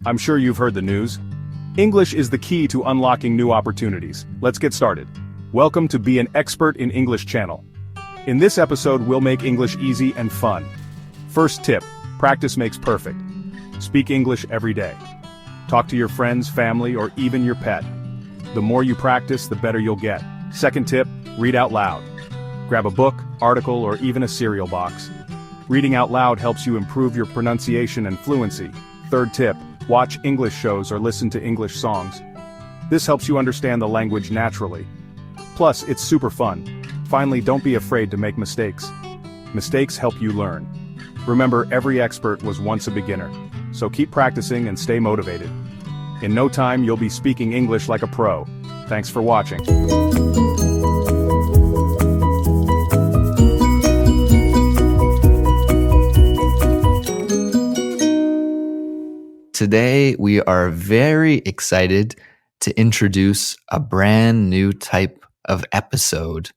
I'm sure you've heard the news. English is the key to unlocking new opportunities. Let's get started. Welcome to Be an Expert in English channel. In this episode, we'll make English easy and fun. First tip, practice makes perfect. Speak English every day. Talk to your friends, family, or even your pet. The more you practice, the better you'll get. Second tip, read out loud. Grab a book, article, or even a cereal box. Reading out loud helps you improve your pronunciation and fluency. Third tip, watch English shows or listen to English songs. This helps you understand the language naturally. Plus, it's super fun. Finally, don't be afraid to make mistakes. Mistakes help you learn. Remember, every expert was once a beginner. So keep practicing and stay motivated. In no time, you'll be speaking English like a pro. Thanks for watching. Today, we are very excited to introduce a brand new type of episode,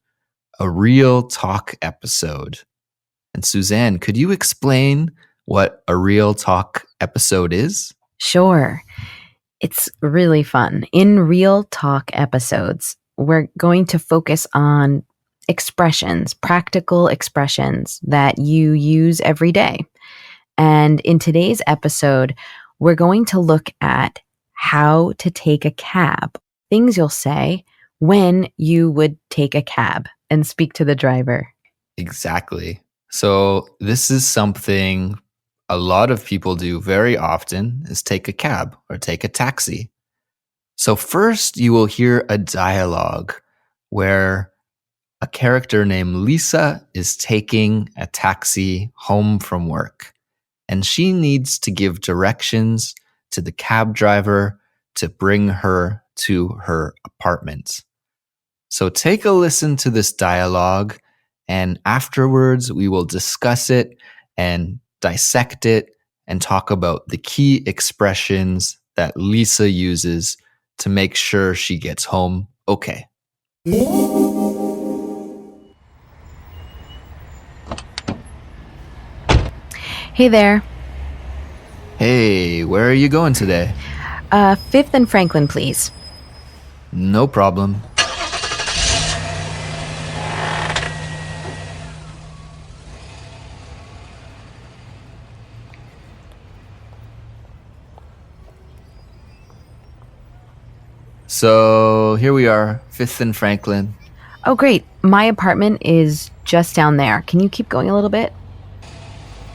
a real talk episode. And Suzanne, could you explain what a real talk episode is? Sure. It's really fun. In real talk episodes, we're going to focus on expressions, practical expressions that you use every day. And in today's episode, we're going to look at how to take a cab, things you'll say when you would take a cab and speak to the driver. Exactly. So this is something a lot of people do very often, is take a cab or take a taxi. So first you will hear a dialogue where a character named Lisa is taking a taxi home from work. And she needs to give directions to the cab driver to bring her to her apartment. So take a listen to this dialogue, and afterwards we will discuss it and dissect it and talk about the key expressions that Lisa uses to make sure she gets home okay. Hey there. Hey, where are you going today? 5th and Franklin, please. No problem. So here we are, 5th and Franklin. Oh, great. My apartment is just down there. Can you keep going a little bit?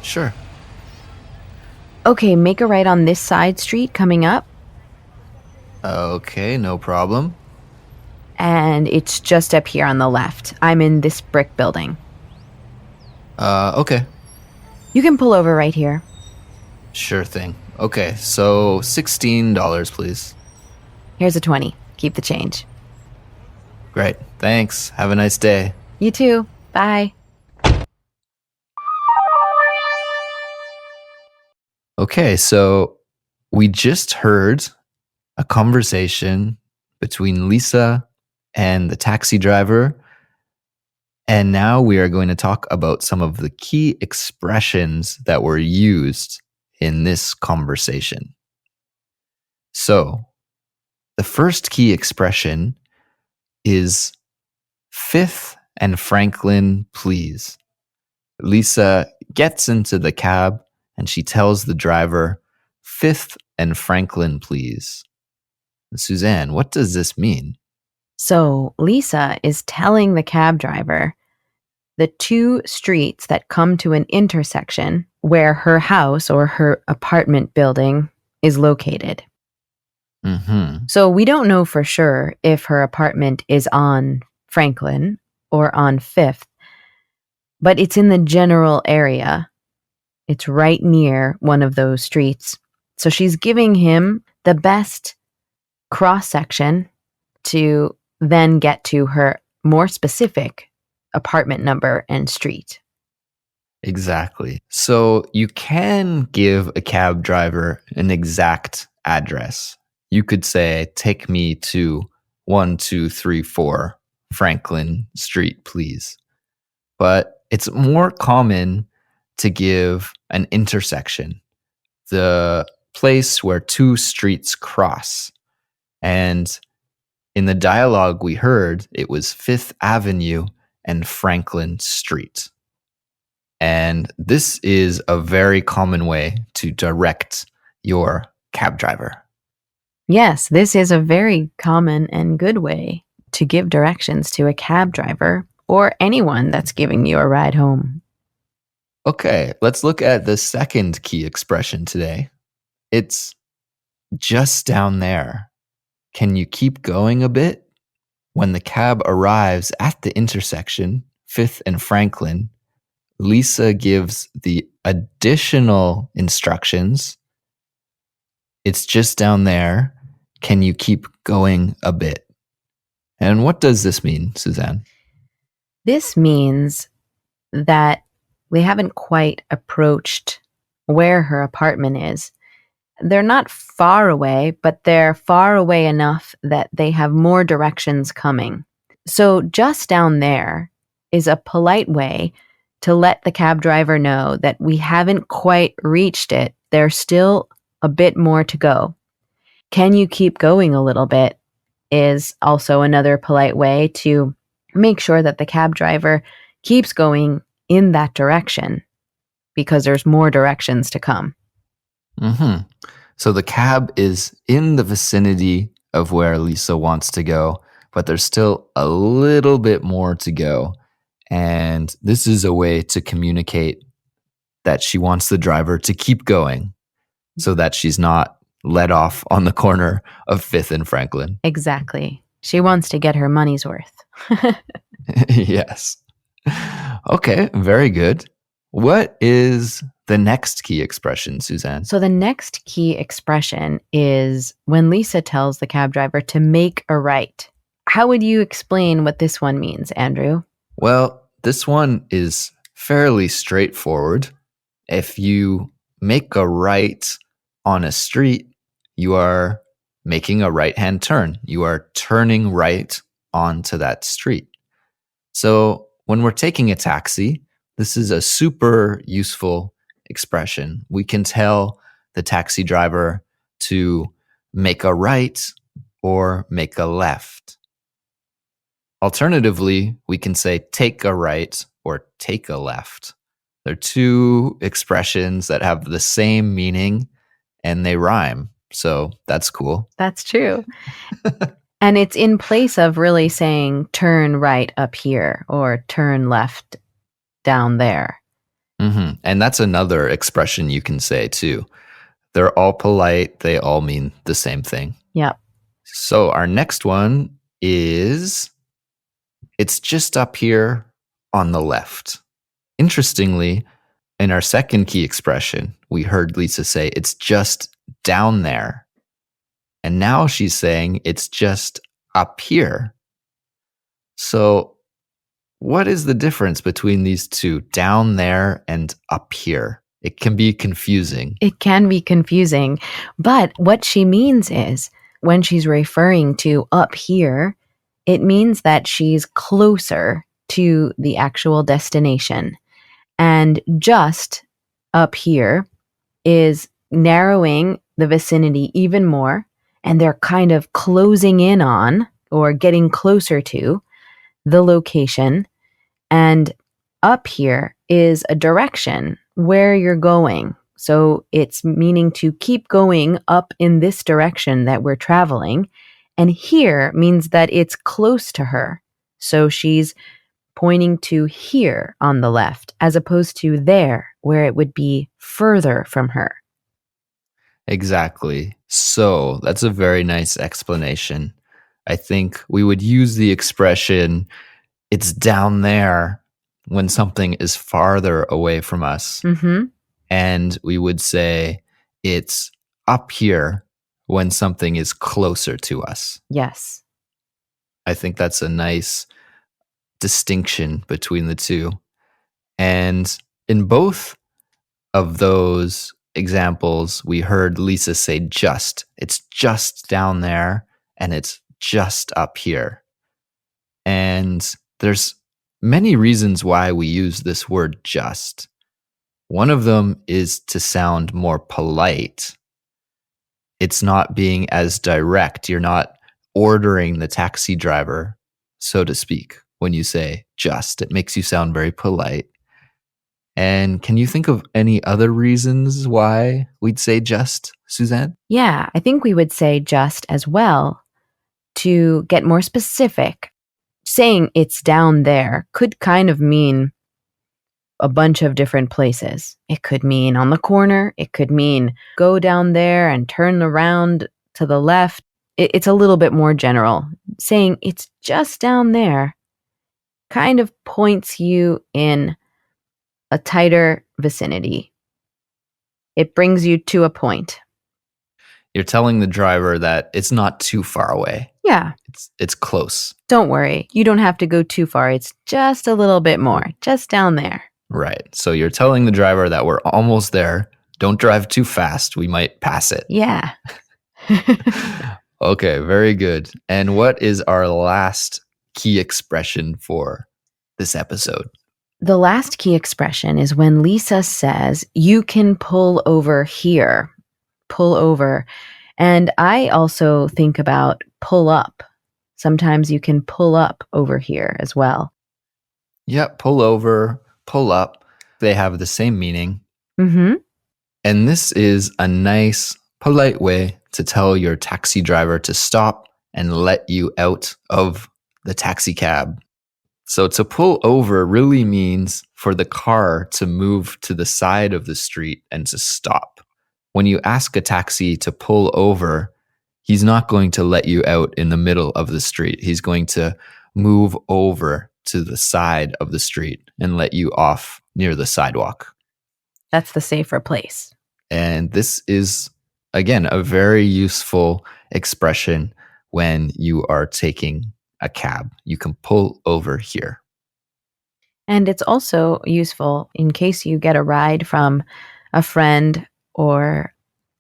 Sure. Okay, make a right on this side street coming up. Okay, no problem. And it's just up here on the left. I'm in this brick building. Okay. You can pull over right here. Sure thing. Okay, so $16, please. Here's a 20. Keep the change. Great. Thanks. Have a nice day. You too. Bye. Okay, so we just heard a conversation between Lisa and the taxi driver. And now we are going to talk about some of the key expressions that were used in this conversation. So, the first key expression is 5th and Franklin, please. Lisa gets into the cab and she tells the driver, 5th and Franklin, please. Suzanne, what does this mean? So Lisa is telling the cab driver the two streets that come to an intersection where her house or her apartment building is located. Mm-hmm. So we don't know for sure if her apartment is on Franklin or on 5th, but it's in the general area. It's right near one of those streets. So she's giving him the best cross-section to then get to her more specific apartment number and street. Exactly. So you can give a cab driver an exact address. You could say, take me to 1234 Franklin Street, please. But it's more common to give an intersection. The place where two streets cross. And in the dialogue we heard, it was Fifth Avenue and Franklin Street. And this is a very common way to direct your cab driver. Yes, this is a very common and good way to give directions to a cab driver or anyone that's giving you a ride home. Okay, let's look at the second key expression today. It's just down there. Can you keep going a bit? When the cab arrives at the intersection, 5th and Franklin, Lisa gives the additional instructions. It's just down there. Can you keep going a bit? And what does this mean, Suzanne? This means that we haven't quite approached where her apartment is. They're not far away, but they're far away enough that they have more directions coming. So just down there is a polite way to let the cab driver know that we haven't quite reached it. There's still a bit more to go. Can you keep going a little bit is also another polite way to make sure that the cab driver keeps going in that direction because there's more directions to come. Mm-hmm. So the cab is in the vicinity of where Lisa wants to go, but there's still a little bit more to go. And this is a way to communicate that she wants the driver to keep going so that she's not let off on the corner of 5th and Franklin. Exactly. She wants to get her money's worth. Yes. Okay, very good. What is the next key expression, Suzanne? So the next key expression is when Lisa tells the cab driver to make a right. How would you explain what this one means, Andrew? Well, this one is fairly straightforward. If you make a right on a street, you are making a right-hand turn. You are turning right onto that street. So when we're taking a taxi, this is a super useful expression. We can tell the taxi driver to make a right or make a left. Alternatively, we can say take a right or take a left. They're two expressions that have the same meaning and they rhyme. So that's cool. That's true. And it's in place of really saying turn right up here or turn left down there. Mm-hmm. And that's another expression you can say too. They're all polite. They all mean the same thing. Yep. So our next one is it's just up here on the left. Interestingly, in our second key expression, we heard Lisa say it's just down there. And now she's saying it's just up here. So what is the difference between these two, down there and up here? It can be confusing. It can be confusing. But what she means is when she's referring to up here, it means that she's closer to the actual destination. And just up here is narrowing the vicinity even more. And they're kind of closing in on or getting closer to the location. And up here is a direction where you're going. So it's meaning to keep going up in this direction that we're traveling. And here means that it's close to her. So she's pointing to here on the left, as opposed to there, where it would be further from her. Exactly. So that's a very nice explanation. I think we would use the expression, it's down there, when something is farther away from us. Mm-hmm. And we would say, it's up here when something is closer to us. Yes. I think that's a nice distinction between the two. And in both of those examples, we heard Lisa say just. It's just down there and it's just up here. And there's many reasons why we use this word just. One of them is to sound more polite. it's not being as direct. You're not ordering the taxi driver, so to speak, when you say just. It makes you sound very polite. And can you think of any other reasons why we'd say just, Suzanne? Yeah, I think we would say just as well to get more specific. Saying it's down there could kind of mean a bunch of different places. It could mean on the corner. It could mean go down there and turn around to the left. It's a little bit more general. Saying it's just down there kind of points you in a tighter vicinity. It brings you to a point. You're telling the driver that it's not too far away. Yeah, It's close. don't worry. You don't have to go too far. It's just a little bit more, just down there. Right. So you're telling the driver that we're almost there. Don't drive too fast. We might pass it. Yeah. Okay, very good. And what is our last key expression for this episode? The last key expression is when Lisa says, you can pull over here. Pull over. And I also think about pull up. Sometimes you can pull up over here as well. Yep, pull over, pull up. They have the same meaning. Mm-hmm. And this is a nice, polite way to tell your taxi driver to stop and let you out of the taxi cab. So to pull over really means for the car to move to the side of the street and to stop. When you ask a taxi to pull over, he's not going to let you out in the middle of the street. He's going to move over to the side of the street and let you off near the sidewalk. That's the safer place. And this is, again, a very useful expression when you are taking a cab. You can pull over here. And it's also useful in case you get a ride from a friend or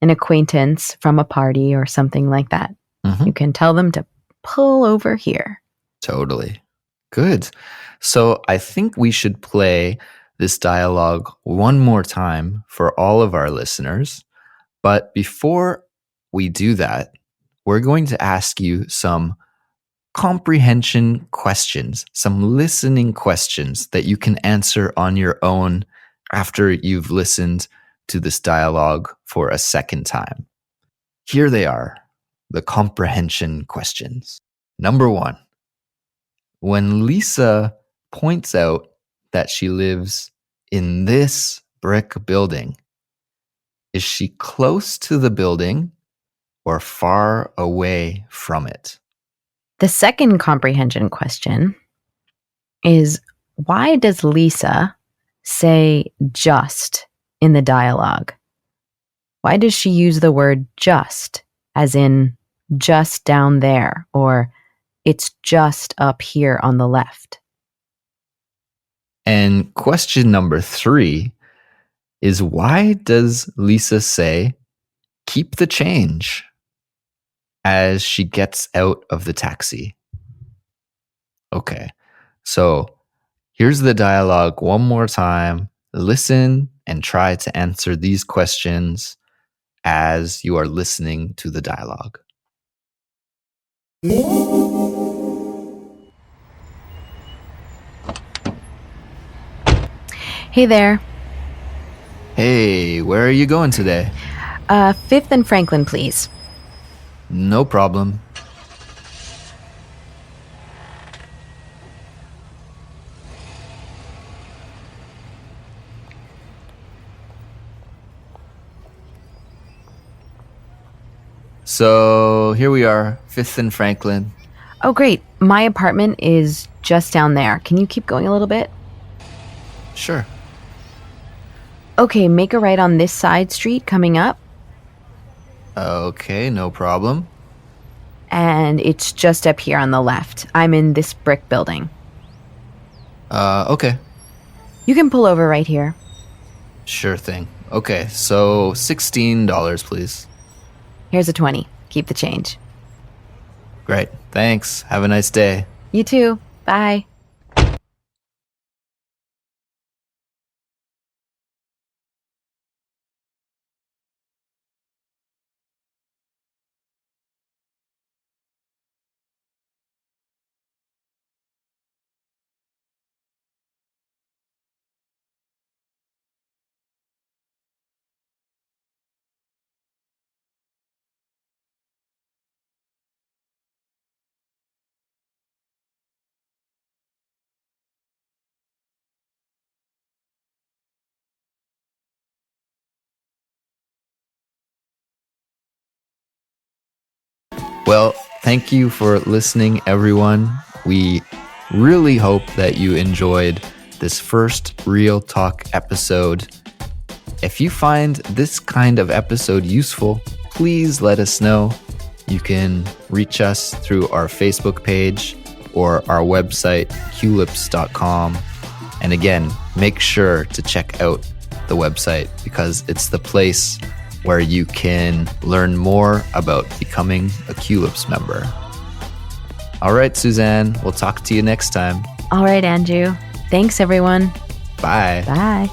an acquaintance from a party or something like that. Mhm. You can tell them to pull over here. Totally. Good. So I think we should play this dialogue one more time for all of our listeners. But before we do that, we're going to ask you some comprehension questions, some listening questions that you can answer on your own after you've listened to this dialogue for a second time. Here they are, the comprehension questions. Number 1. When Lisa points out that she lives in this brick building, is she close to the building or far away from it? The second comprehension question is, why does Lisa say just in the dialogue? Why does she use the word just, as in just down there, or it's just up here on the left? And question number 3 is, why does Lisa say, keep the change, as she gets out of the taxi? Okay, so here's the dialogue one more time. Listen and try to answer these questions as you are listening to the dialogue. Hey there. Hey, where are you going today? 5th and Franklin, please. No problem. So here we are, 5th and Franklin. Oh, great. My apartment is just down there. Can you keep going a little bit? Sure. Okay, make a right on this side street coming up, Okay, no problem. and it's just up here on the left. I'm in this brick building. Okay, You can pull over right here. sure thing. Okay, so $16, please. Here's a 20. Keep the change. Great, thanks. Have a nice day. You too. Bye. thank you for listening, everyone. We really hope that you enjoyed this first Real Talk episode. If you find this kind of episode useful, please let us know. You can reach us through our Facebook page or our website, culips.com. And again, make sure to check out the website because it's the place where you can learn more about becoming a Culips member. All right, Suzanne, we'll talk to you next time. All right, Andrew. Thanks, everyone. Bye. Bye.